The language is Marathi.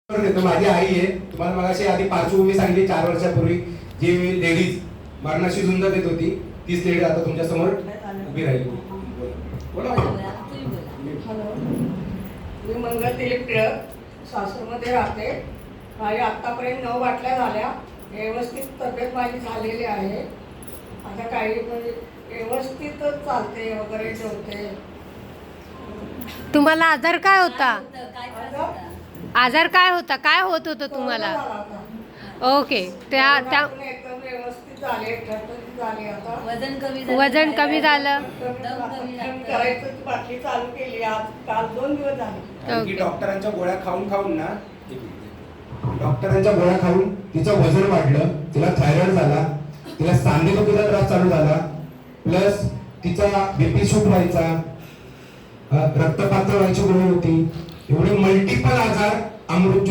माझी आई आहे. तुम्हाला मगाशी आधी पार्श्वभूमी सांगितली 4 वर्षापूर्वी जी लेडीज मरणाशी झुंज देत होती तीच लेडी आता तुमच्या समोर उभी राहिली. बोला. हॅलो, मी मंगल दिलीप टिळक सासूरमध्ये राहते. माझी आत्तापर्यंत 9 बाटल्या झाल्या. व्यवस्थित तब्येत माझी झालेली आहे. आता काही म्हणजे व्यवस्थितच चालते वगैरे जेवते. तुम्हाला आजार काय होता? आजार काय होता? काय होत होतं तुम्हाला? ओके. त्या एकदम व्यवस्थित झाले, ठणठणीत झाले. आता वजन कमी झालं. करायचं बाटली चालू केली. आज काल 2 दिवस झाले. की डॉक्टरांच्या गोळ्या खाऊन ना डॉक्टरांच्या गोळ्या खाऊन तिचं वजन वाढलं, तिला थायरॉइड झाला, तिला सांधेदुखीचा त्रास चालू झाला, प्लस तिचा बीपी शूट व्हायचा, रक्तपातळ व्हायची गोळी होती. एवढे मल्टिपल आजार अमृत